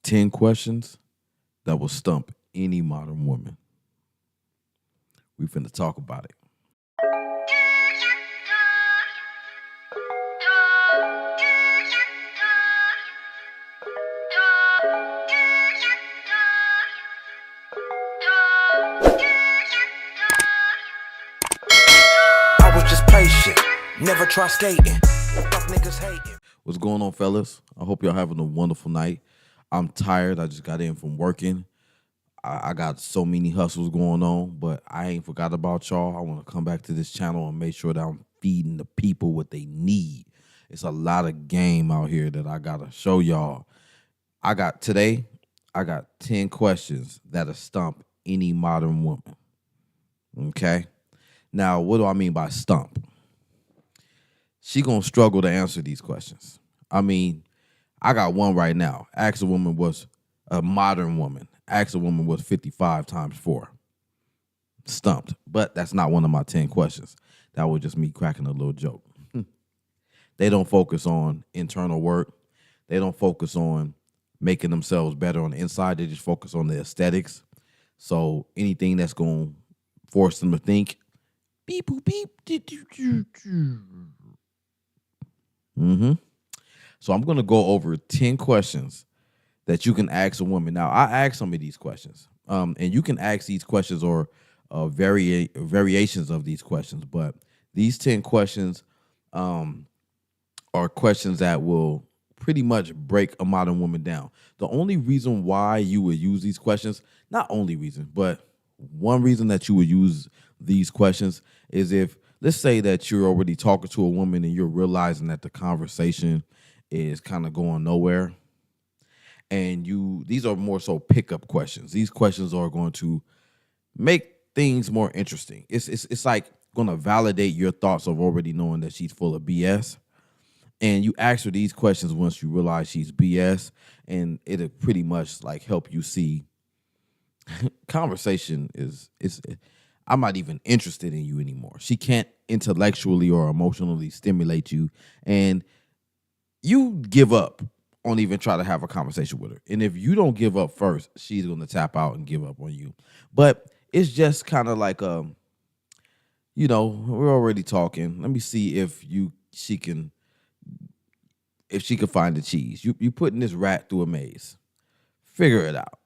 10 questions that will stump any modern woman. We finna talk about it. I was just patient, never try skating. Fuck niggas hating. What's going on, fellas? I hope y'all having a wonderful night. I'm tired. I just got in from working. I got so many hustles going on, but I ain't forgot about y'all. I want to come back to this channel and make sure that I'm feeding the people what they need. It's a lot of game out here that I got to show y'all. I got 10 questions that'll stump any modern woman. Okay? Now, what do I mean by stump? She gonna struggle to answer these questions. I mean, I got one right now. Ask a woman was a modern woman. Ask a woman was 55 times 4. Stumped. But that's not one of my 10 questions. That was just me cracking a little joke. They don't focus on internal work. They don't focus on making themselves better on the inside. They just focus on the aesthetics. So anything that's going to force them to think, beep, boop, beep. So I'm going to go over 10 questions that you can ask a woman. Now, I ask some of these questions, and you can ask these questions or variations of these questions, but these 10 questions are questions that will pretty much break a modern woman down. The only reason why you would use these questions, not only reason, but one reason that you would use these questions is if, let's say that you're already talking to a woman and you're realizing that the conversation is kind of going nowhere. And these are more so pickup questions. These questions are going to make things more interesting. It's like going to validate your thoughts of already knowing that she's full of BS. And you ask her these questions once you realize she's BS, and it'll pretty much like help you see conversation I'm not even interested in you anymore. She can't intellectually or emotionally stimulate you, and you give up on even try to have a conversation with her. And if you don't give up first, she's going to tap out and give up on you. But it's just kind of like, we're already talking. Let me see if she can find the cheese. You putting this rat through a maze. Figure it out.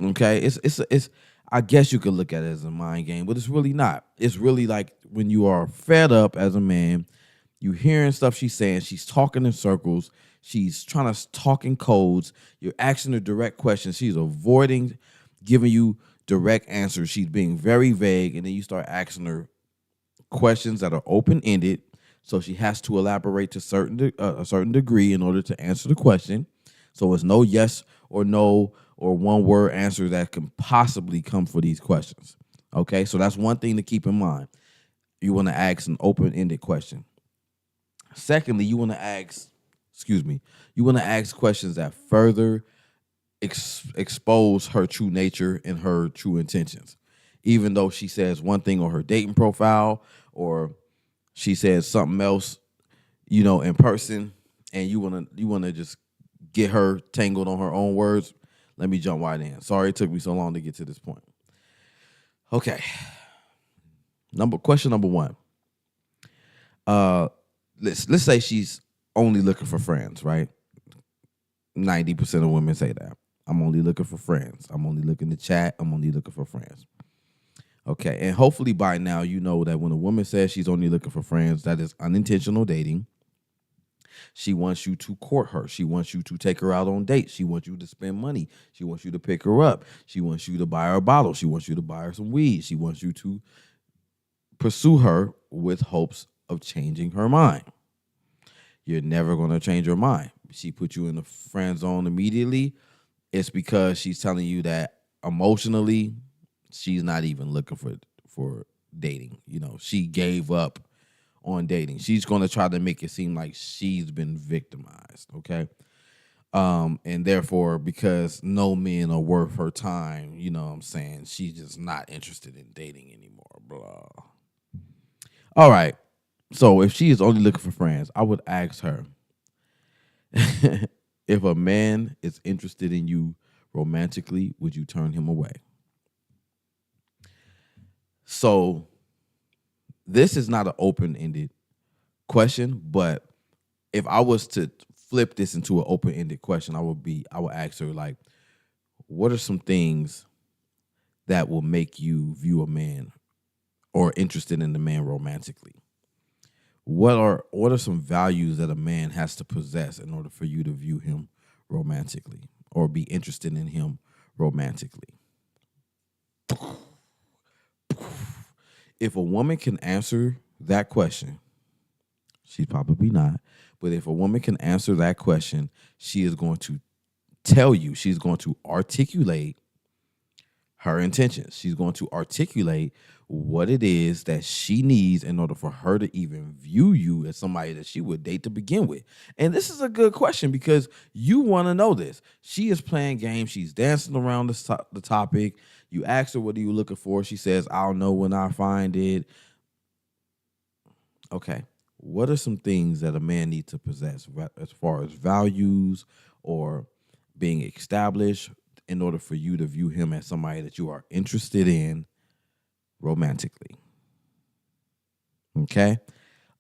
Okay? It's I guess you could look at it as a mind game, but it's really not. It's really like when you are fed up as a man, you hearing stuff she's saying, she's talking in circles, she's trying to talk in codes, you're asking her direct questions, she's avoiding giving you direct answers, she's being very vague, and then you start asking her questions that are open-ended, so she has to elaborate to a certain degree in order to answer the question. So it's no yes or no or one-word answer that can possibly come for these questions. Okay, so that's one thing to keep in mind. You want to ask an open-ended question. Secondly, you want to ask questions that further expose her true nature and her true intentions. Even though she says one thing on her dating profile or she says something else, in person, and you wanna just get her tangled on her own words. Let me jump right in. Sorry it took me so long to get to this point. Okay. Question number 1. Let's say she's only looking for friends, right? 90% of women say that. I'm only looking for friends. I'm only looking to chat. I'm only looking for friends. Okay, and hopefully by now you know that when a woman says she's only looking for friends, that is unintentional dating. She wants you to court her. She wants you to take her out on dates. She wants you to spend money. She wants you to pick her up. She wants you to buy her a bottle. She wants you to buy her some weed. She wants you to pursue her with hopes of changing her mind. You're never going to change her mind. She put you in the friend zone immediately. It's because she's telling you that emotionally she's not even looking for dating. She gave up on dating. She's going to try to make it seem like she's been victimized, okay? And therefore, because no men are worth her time, you know what I'm saying, she's just not interested in dating anymore, blah. All right. So if she is only looking for friends, I would ask her, If a man is interested in you romantically, would you turn him away? So this is not an open-ended question, but if I was to flip this into an open-ended question, I would ask her like, what are some things that will make you view a man or interested in the man romantically? What are some values that a man has to possess in order for you to view him romantically or be interested in him romantically? If a woman can answer that question, she's probably not, but if a woman can answer that question, she is going to tell you, she's going to articulate her intentions. She's going to articulate what it is that she needs in order for her to even view you as somebody that she would date to begin with. And this is a good question because you want to know this. She is playing games. She's dancing around the topic. You ask her, what are you looking for? She says, I'll know when I find it. Okay. What are some things that a man needs to possess as far as values or being established in order for you to view him as somebody that you are interested in romantically? Okay.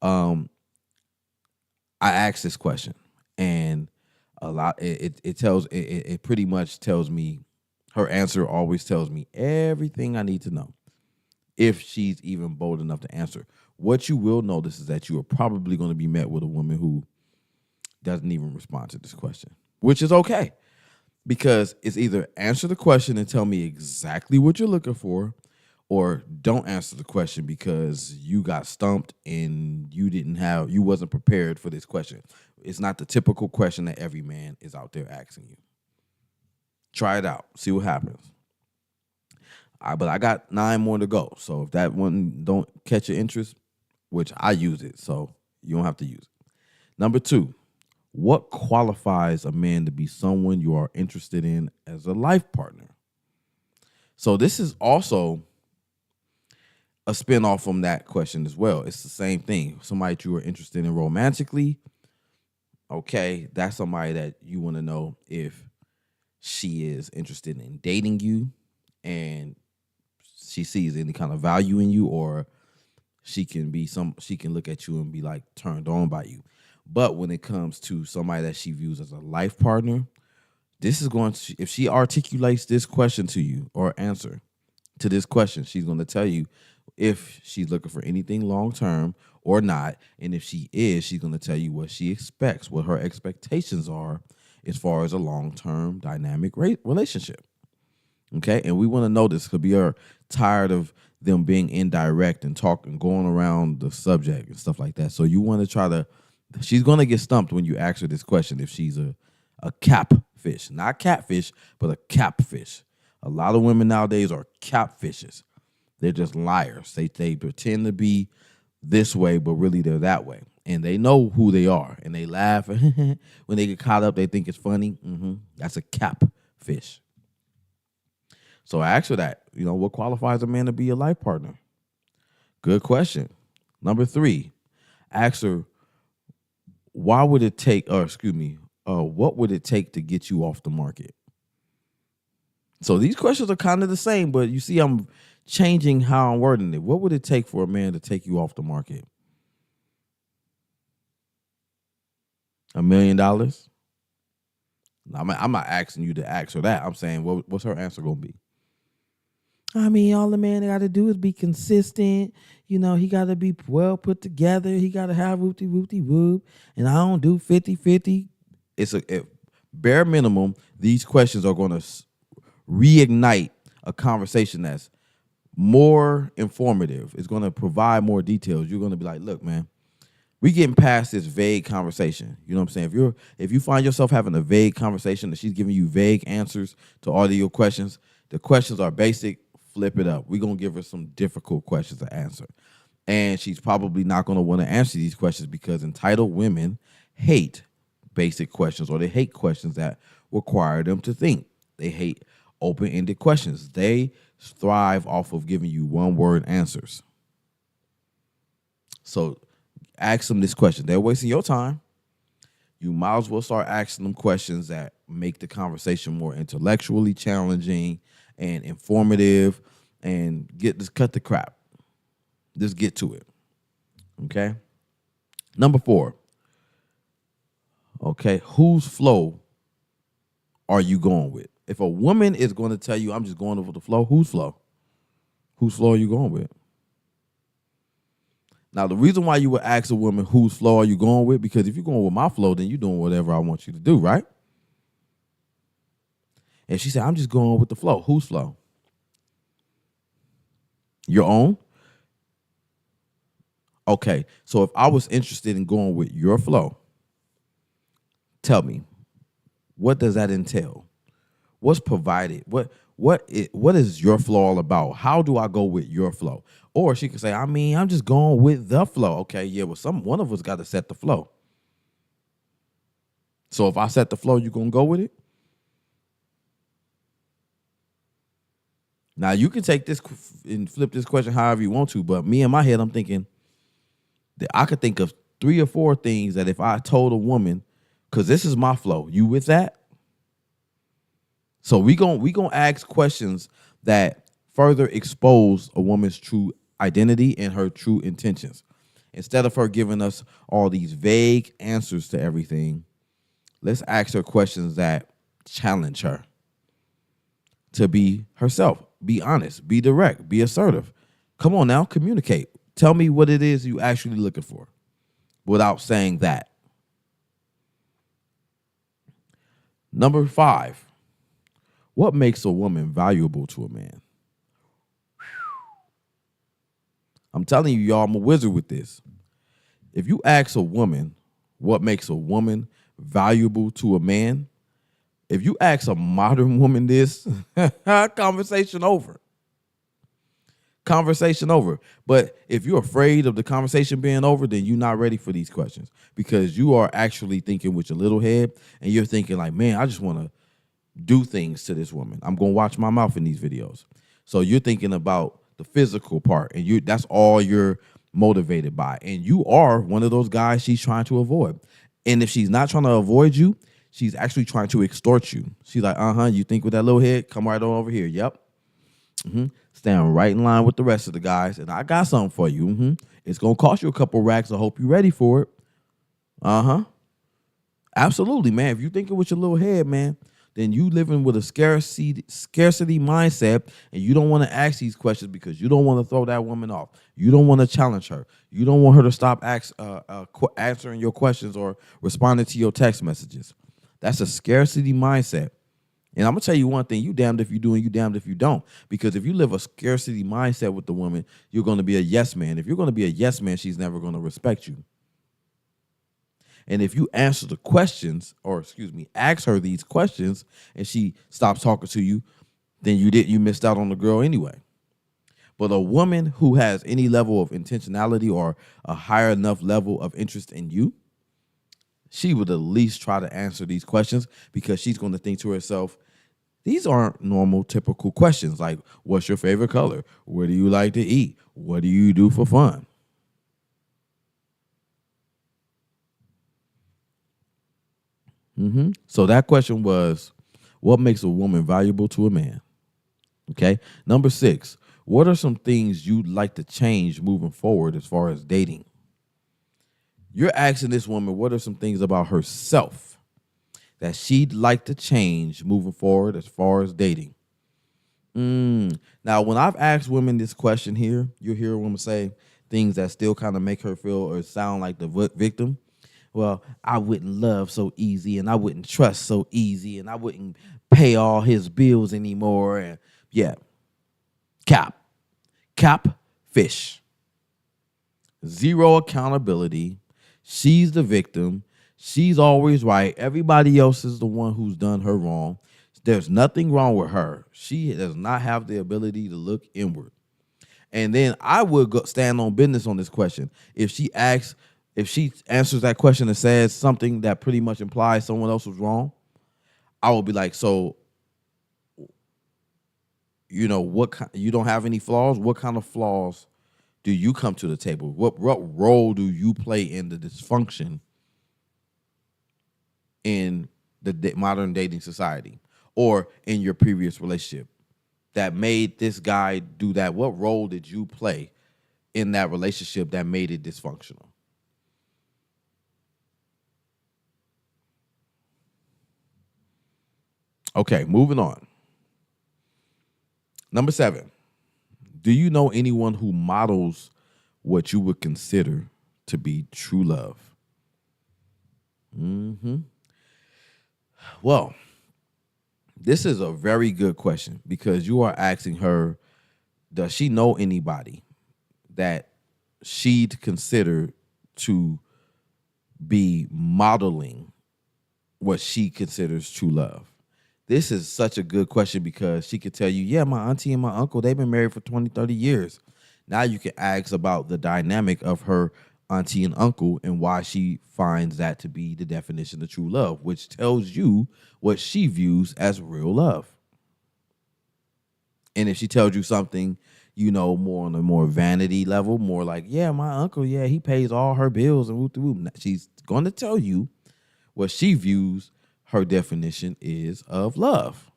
I asked this question, and it pretty much tells me, her answer always tells me everything I need to know if she's even bold enough to answer. What you will notice is that you are probably going to be met with a woman who doesn't even respond to this question, which is okay. Because it's either answer the question and tell me exactly what you're looking for, or don't answer the question because you got stumped and you wasn't prepared for this question. It's not the typical question that every man is out there asking you. Try it out. See what happens. But I got 9 more to go. So if that one don't catch your interest, which I use it, so you don't have to use it. Number 2. What qualifies a man to be someone you are interested in as a life partner? So this is also a spinoff from that question as well. It's the same thing. Somebody that you are interested in romantically, okay, that's somebody that you want to know if she is interested in dating you and she sees any kind of value in you, or she can look at you and be like turned on by you. But when it comes to somebody that she views as a life partner, this is going to, if she articulates this question to you or answer to this question, she's going to tell you if she's looking for anything long term or not. And if she is, she's going to tell you what she expects, what her expectations are as far as a long term dynamic relationship. Okay. And we want to know this because we are tired of them being indirect and talking, going around the subject and stuff like that. So you want to try to, she's going to get stumped when you ask her this question if she's a catfish. Not catfish, but a catfish. A lot of women nowadays are catfishes. They're just liars. They pretend to be this way, but really they're that way. And they know who they are. And they laugh. When they get caught up, they think it's funny. That's a catfish. So I asked her that, what qualifies a man to be a life partner? Good question. Number 3, ask her, what would it take to get you off the market? So these questions are kind of the same, but you see I'm changing how I'm wording it. What would it take for a man to take you off the market? $1 million? I'm not asking you to ask her that. I'm saying, what's her answer going to be? I mean, all the man got to do is be consistent. He got to be well put together. He got to have whoop-de-whoop-de-whoop. And I don't do 50-50. It's bare minimum. These questions are going to reignite a conversation that's more informative. It's going to provide more details. You're going to be like, look, man, we getting past this vague conversation. You know what I'm saying? If you find yourself having a vague conversation and she's giving you vague answers to all of your questions, the questions are basic. Flip it up. We're going to give her some difficult questions to answer. And she's probably not going to want to answer these questions because entitled women hate basic questions, or they hate questions that require them to think. They hate open-ended questions. They thrive off of giving you one-word answers. So ask them this question. They're wasting your time. you might as well start asking them questions that make the conversation more intellectually challenging and informative, and cut the crap. Just get to it. Okay? Number 4. Okay, whose flow are you going with? If a woman is going to tell you, I'm just going over the flow, whose flow? Whose flow are you going with? Now, the reason why you would ask a woman whose flow are you going with, because if you're going with my flow, then you're doing whatever I want you to do, right? And she said, I'm just going with the flow. Whose flow? Your own? Okay, so if I was interested in going with your flow, tell me, what does that entail? What's provided? What is your flow all about? How do I go with your flow? Or she could say, I'm just going with the flow. Okay, yeah, well, one of us got to set the flow. So if I set the flow, you gonna go with it? Now you can take this and flip this question however you want to, but me in my head, I'm thinking that I could think of 3 or 4 things that if I told a woman, because this is my flow, you with that? So we gonna ask questions that further expose a woman's true identity and her true intentions. Instead of her giving us all these vague answers to everything, let's ask her questions that challenge her to be herself, be honest, be direct, be assertive. Come on now, communicate. Tell me what it is you actually looking for without saying that. Number 5, what makes a woman valuable to a man? I'm telling you, y'all, I'm a wizard with this. If you ask a woman what makes a woman valuable to a man, if you ask a modern woman this, conversation over. Conversation over. But if you're afraid of the conversation being over, then you're not ready for these questions, because you are actually thinking with your little head, and you're thinking like, man, I just want to do things to this woman. I'm going to watch my mouth in these videos. So you're thinking about the physical part, and that's all you're motivated by. And you are one of those guys she's trying to avoid. And if she's not trying to avoid you, she's actually trying to extort you. She's like, you think with that little head? Come right on over here. Yep. Stand right in line with the rest of the guys, and I got something for you. It's going to cost you a couple racks. I hope you're ready for it. Absolutely, man. If you're thinking with your little head, man, then you living with a scarcity mindset, and you don't want to ask these questions because you don't want to throw that woman off. You don't want to challenge her. You don't want her to stop answering your questions or responding to your text messages. That's a scarcity mindset. And I'm going to tell you one thing, you damned if you do and you damned if you don't. Because if you live a scarcity mindset with the woman, you're going to be a yes man. If you're going to be a yes man, she's never going to respect you. And if you answer the questions, ask her these questions, and she stops talking to you, then you missed out on the girl anyway. But a woman who has any level of intentionality or a higher enough level of interest in you, she would at least try to answer these questions, because she's going to think to herself, these aren't normal, typical questions like, what's your favorite color? Where do you like to eat? What do you do for fun? So that question was, what makes a woman valuable to a man? Okay. Number 6, what are some things you'd like to change moving forward as far as dating? You're asking this woman, what are some things about herself that she'd like to change moving forward as far as dating? Now, when I've asked women this question here, you'll hear a woman say things that still kind of make her feel or sound like the victim. Well, I wouldn't love so easy, and I wouldn't trust so easy, and I wouldn't pay all his bills anymore. And yeah, cap, fish. Zero accountability. She's the victim. She's always right. Everybody else is the one who's done her wrong. There's nothing wrong with her. She does not have the ability to look inward. And then I would stand on business on this question. If she answers that question and says something that pretty much implies someone else was wrong, I will be like, so, you don't have any flaws? What kind of flaws do you come to the table? What role do you play in the dysfunction in the modern dating society or in your previous relationship that made this guy do that? What role did you play in that relationship that made it dysfunctional? Okay, moving on. Number 7. Do you know anyone who models what you would consider to be true love? Well, this is a very good question because you are asking her, does she know anybody that she'd consider to be modeling what she considers true love? This is such a good question because she could tell you, yeah, my auntie and my uncle, they've been married for 20, 30 years. Now you can ask about the dynamic of her auntie and uncle and why she finds that to be the definition of true love, which tells you what she views as real love. And if she tells you something, more on a more vanity level, more like, yeah, my uncle, yeah, he pays all her bills and whoop, whoop, she's going to tell you what she views her definition is of love.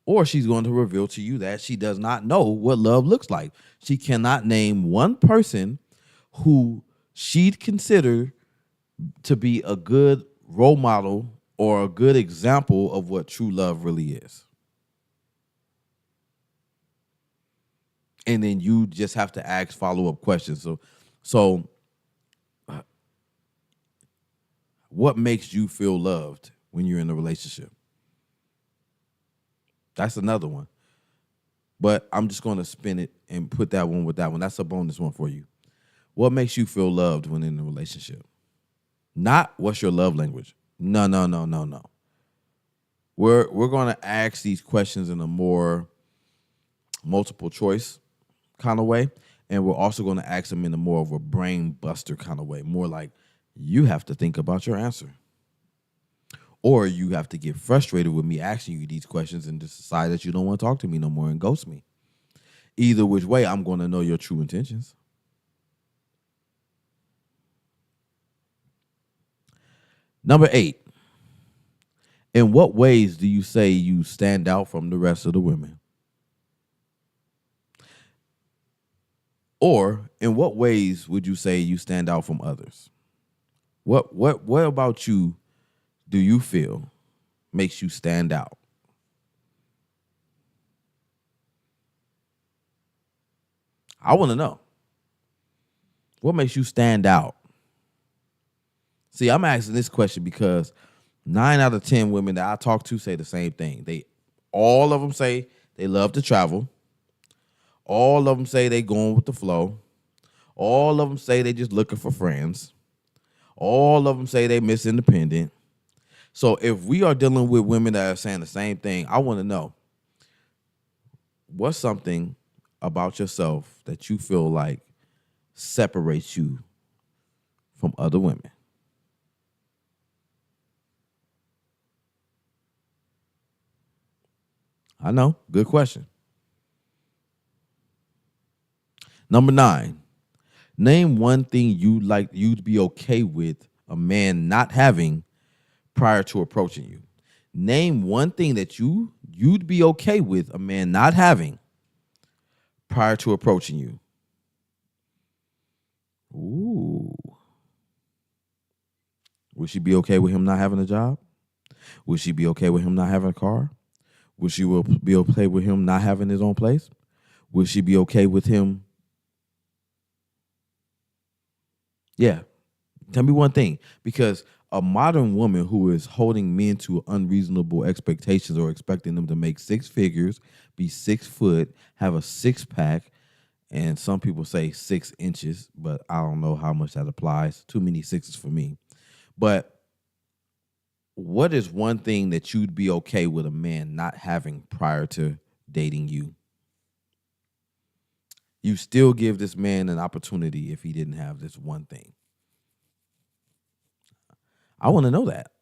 Or she's going to reveal to you that she does not know what love looks like. She cannot name one person who she'd consider to be a good role model or a good example of what true love really is. And then you just have to ask follow-up questions. So what makes you feel loved when you're in a relationship? That's another one. But I'm just going to spin it and put that one with that one. That's a bonus one for you. What makes you feel loved when in a relationship? Not what's your love language. No. We're going to ask these questions in a more multiple choice kind of way. And we're also going to ask them in a more of a brain buster kind of way. More like you have to think about your answer. Or you have to get frustrated with me asking you these questions and just decide that you don't want to talk to me no more and ghost me. Either which way, I'm going to know your true intentions. Number 8. In what ways do you say you stand out from the rest of the women? Or in what ways would you say you stand out from others? What about you do you feel makes you stand out? I want to know. What makes you stand out? See, I'm asking this question because 9 out of 10 women that I talk to say the same thing. All of them say they love to travel. All of them say they going with the flow. All of them say they just looking for friends. All of them say they miss independent. So if we are dealing with women that are saying the same thing, I want to know, what's something about yourself that you feel like separates you from other women? I know, good question. Number 9, name one thing you'd be okay with a man not having prior to approaching you. Name one thing that you'd be okay with a man not having prior to approaching you. Ooh. Would she be okay with him not having a job? Would she be okay with him not having a car? Would she be okay with him not having his own place? Would she be okay with him? Yeah. Tell me one thing. Because a modern woman who is holding men to unreasonable expectations or expecting them to make 6 figures, be 6 foot, have a 6-pack, and some people say 6 inches, but I don't know how much that applies. Too many sixes for me. But what is one thing that you'd be okay with a man not having prior to dating you? You still give this man an opportunity if he didn't have this one thing. I want to know that.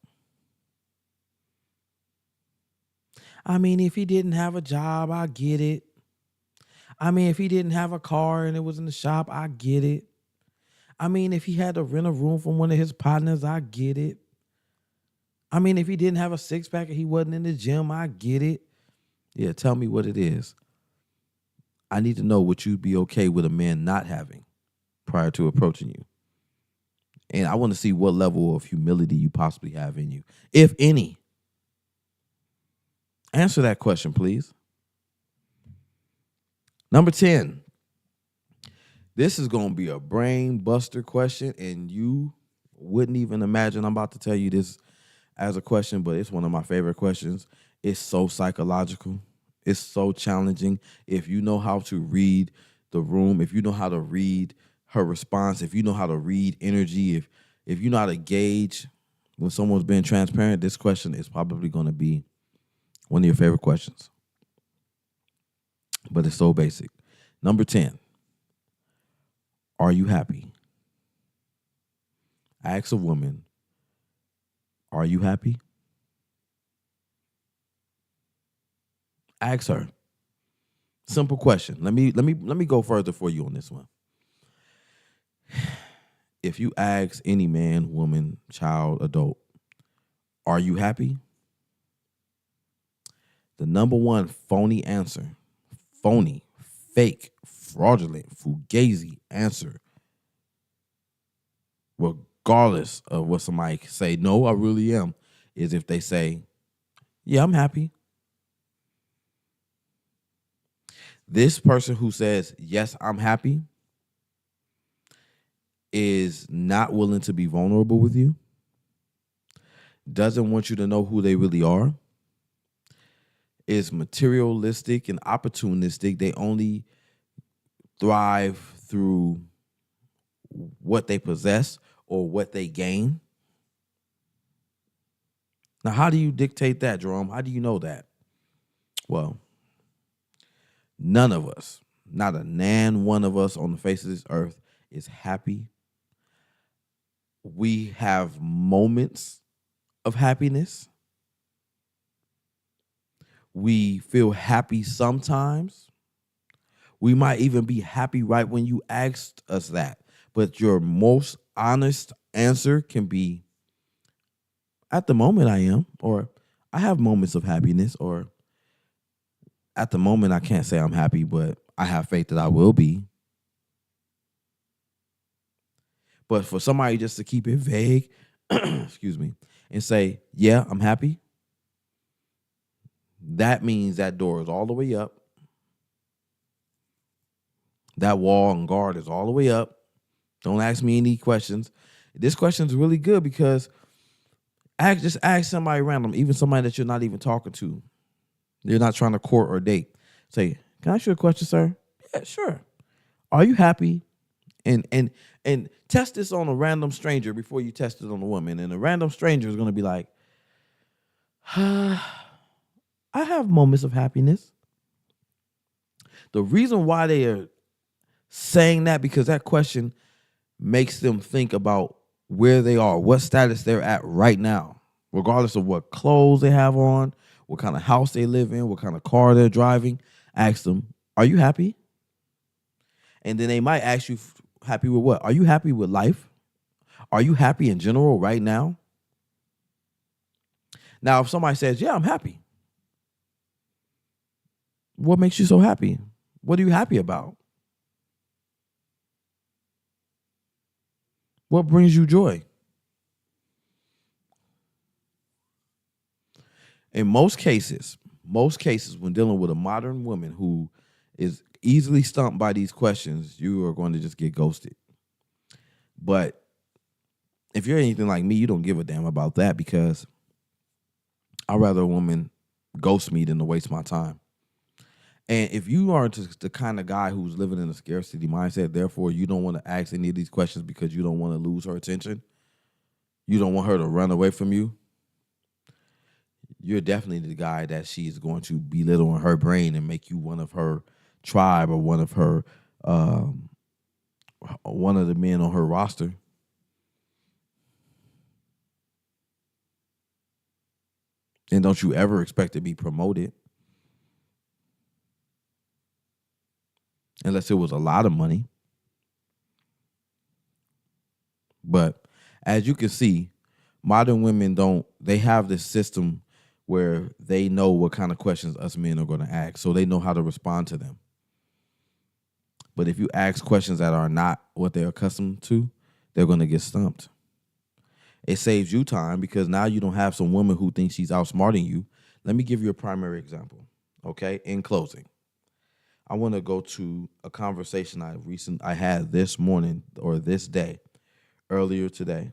I mean, if he didn't have a job, I get it. I mean, if he didn't have a car and it was in the shop, I get it. I mean, if he had to rent a room from one of his partners, I get it. I mean, if he didn't have a six pack and he wasn't in the gym, I get it. Yeah, tell me what it is. I need to know what you'd be okay with a man not having prior to approaching you. And I want to see what level of humility you possibly have in you, if any. Answer that question, please. Number 10. This is going to be a brain buster question, and you wouldn't even imagine I'm about to tell you this as a question, but it's one of my favorite questions. It's so psychological. It's so challenging. If you know how to read the room, if you know how to read her response, if you know how to read energy, if you know how to gauge when someone's being transparent, this question is probably going to be one of your favorite questions. But it's so basic. Number 10. Are you happy? Ask a woman, are you happy? Ask her. Simple question. Let me go further for you on this one. If you ask any man, woman, child, adult, are you happy? The number one phony answer, phony, fake, fraudulent, fugazi answer, regardless of what somebody say, no, I really am, is if they say, yeah, I'm happy. This person who says, yes, I'm happy, is not willing to be vulnerable with you, doesn't want you to know who they really are, is materialistic and opportunistic. They only thrive through what they possess or what they gain. Now, how do you dictate that, Jerome? How do you know that? Well, none of us, not a nan one of us on the face of this earth is happy. We have moments of happiness. We feel happy sometimes. We might even be happy right when you asked us that. But your most honest answer can be, at the moment I am, or I have moments of happiness, or at the moment I can't say I'm happy, but I have faith that I will be. But for somebody just to keep it vague, excuse me, and say, yeah, I'm happy, that means that door is all the way up. That wall and guard is all the way up. Don't ask me any questions. This question is really good because just ask somebody random, even somebody that you're not even talking to. You're not trying to court or date. Say, can I ask you a question, sir? Yeah, sure. Are you happy? And test this on a random stranger before you test it on a woman. And a random stranger is going to be like, I have moments of happiness. The reason why they are saying that, because that question makes them think about where they are, what status they're at right now, regardless of what clothes they have on, what kind of house they live in, what kind of car they're driving. Ask them, are you happy? And then they might ask you, happy with what? Are you happy with life? Are you happy in general right now? Now, if somebody says, yeah, I'm happy, what makes you so happy? What are you happy about? What brings you joy? In most cases, when dealing with a modern woman who is easily stumped by these questions, you are going to just get ghosted. But if you're anything like me, you don't give a damn about that, because I'd rather a woman ghost me than to waste my time. And if you are the kind of guy who's living in a scarcity mindset, therefore you don't want to ask any of these questions because you don't want to lose her attention, you don't want her to run away from you, you're definitely the guy that she's going to belittle in her brain and make you one of her tribe or one of her one of the men on her roster. And don't you ever expect to be promoted unless it was a lot of money. But as you can see, modern women they have this system where they know what kind of questions us men are going to ask, so they know how to respond to them. But if you ask questions that are not what they're accustomed to, they're going to get stumped. It saves you time because now you don't have some woman who thinks she's outsmarting you. Let me give you a primary example, okay? In closing, I want to go to a conversation I had this morning or this day, earlier today.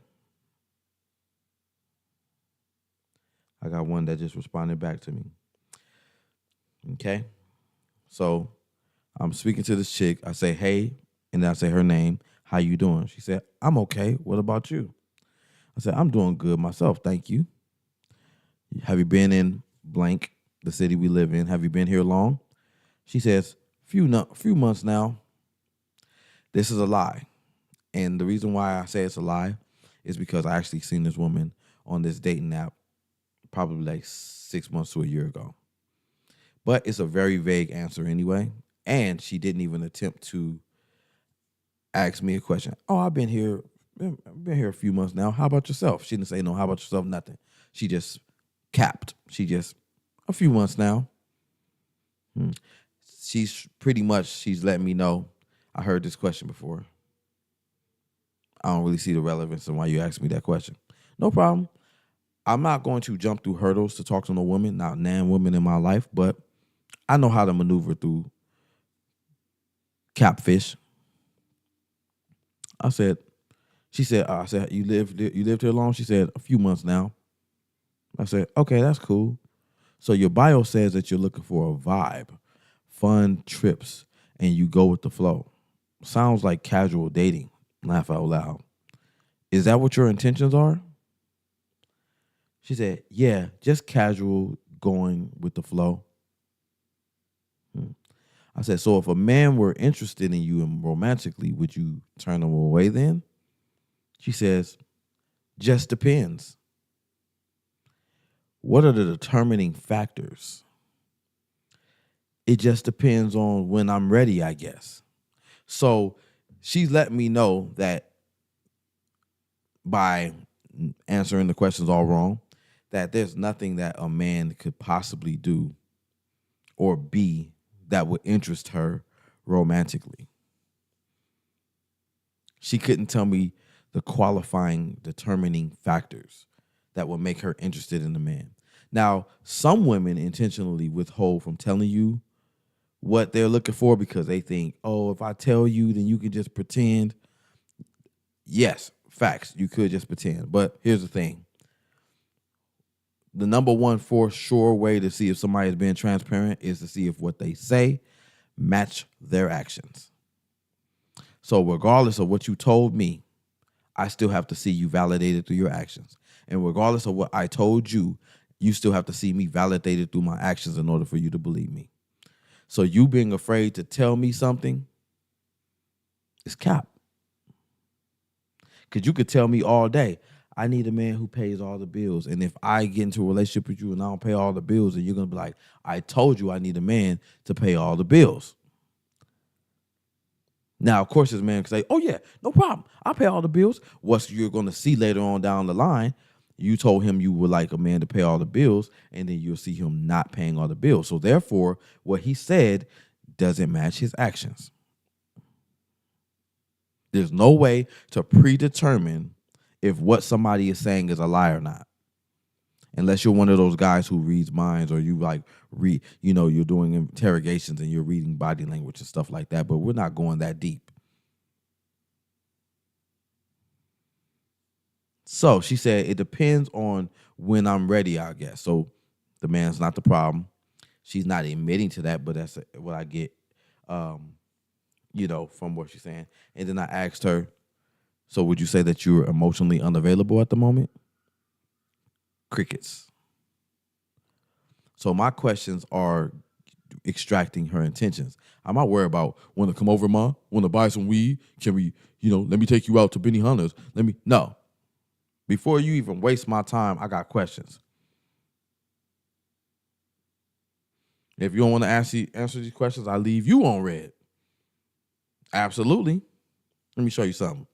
I got one that just responded back to me. Okay? So I'm speaking to this chick. I say, hey, and then I say her name. How you doing? She said, I'm okay. What about you? I said, I'm doing good myself. Thank you. Have you been in blank, the city we live in? Have you been here long? She says, few months now. This is a lie. And the reason why I say it's a lie is because I actually seen this woman on this dating app probably like 6 months to a year ago. But it's a very vague answer anyway. And she didn't even attempt to ask me a question. Oh, I've been here a few months now. How about yourself? She didn't say no, how about yourself? Nothing. She just capped. She just, a few months now. She's letting me know, I heard this question before. I don't really see the relevance in why you asked me that question. No problem. I'm not going to jump through hurdles to talk to no woman, not nan women in my life, but I know how to maneuver through catfish. She said, you lived here long? She said, a few months now. I said, okay, that's cool. So your bio says that you're looking for a vibe, fun trips, and you go with the flow. Sounds like casual dating. Laugh out loud. Is that what your intentions are? She said, yeah, just casual going with the flow. I said, so if a man were interested in you and romantically, would you turn him away then? She says, just depends. What are the determining factors? It just depends on when I'm ready, I guess. So she's letting me know that by answering the questions all wrong, that there's nothing that a man could possibly do or be that would interest her romantically. She couldn't tell me the qualifying, determining factors that would make her interested in a man. Now, some women intentionally withhold from telling you what they're looking for because they think, oh, if I tell you, then you can just pretend. Yes, facts. You could just pretend. But here's the thing. The number one for sure way to see if somebody is being transparent is to see if what they say match their actions. So regardless of what you told me, I still have to see you validated through your actions. And regardless of what I told you, you still have to see me validated through my actions in order for you to believe me. So you being afraid to tell me something is cap. Because you could tell me all day, I need a man who pays all the bills. And if I get into a relationship with you and I don't pay all the bills, then you're going to be like, I told you I need a man to pay all the bills. Now, of course, this man can say, oh, yeah, no problem. I'll pay all the bills. What you're going to see later on down the line, you told him you would like a man to pay all the bills, and then you'll see him not paying all the bills. So therefore, what he said doesn't match his actions. There's no way to predetermine if what somebody is saying is a lie or not. Unless you're one of those guys who reads minds or you you're doing interrogations and you're reading body language and stuff like that. But we're not going that deep. So she said, it depends on when I'm ready, I guess. So the man's not the problem. She's not admitting to that, but that's what I get, from what she's saying. And then I asked her, so would you say that you're emotionally unavailable at the moment? Crickets. So my questions are extracting her intentions. I'm not worried about, want to come over, Ma? Want to buy some weed? Can we, let me take you out to Benihana's? No. Before you even waste my time, I got questions. If you don't want to answer these questions, I leave you on red. Absolutely. Let me show you something.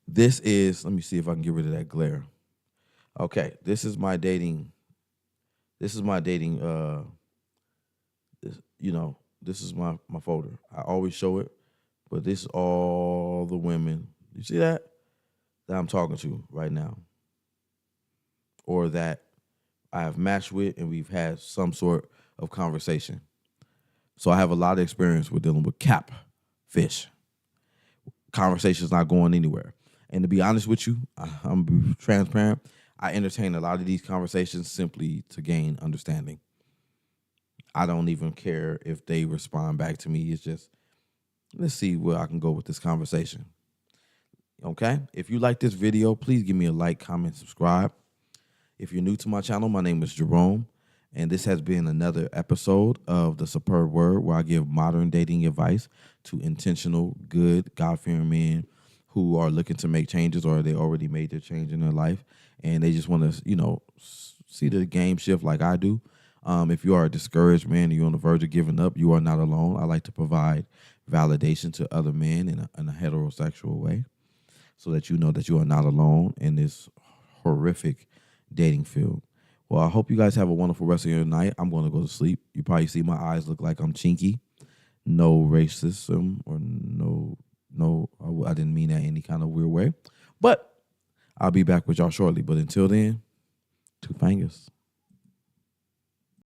This is, let me see if I can get rid of that glare. Okay, this is my dating. This is my dating. This is my folder. I always show it, but this is all the women. You see that I'm talking to right now, or that I have matched with, and we've had some sort of conversation. So I have a lot of experience with dealing with catfish. Conversation's not going anywhere. And to be honest with you, I'm be transparent. I entertain a lot of these conversations simply to gain understanding. I don't even care if they respond back to me. It's just, let's see where I can go with this conversation. Okay? If you like this video, please give me a like, comment, subscribe. If you're new to my channel, my name is Jerome, and this has been another episode of The Superb Word, where I give modern dating advice to intentional, good, God-fearing men who are looking to make changes, or they already made their change in their life, and they just want to, see the game shift like I do. If you are a discouraged man and you're on the verge of giving up, you are not alone. I like to provide validation to other men in a heterosexual way, so that you know that you are not alone in this horrific dating field. Well, I hope you guys have a wonderful rest of your night. I'm going to go to sleep. You probably see my eyes look like I'm chinky. No racism or no, I didn't mean that any kind of weird way. But I'll be back with y'all shortly. But until then, two fingers.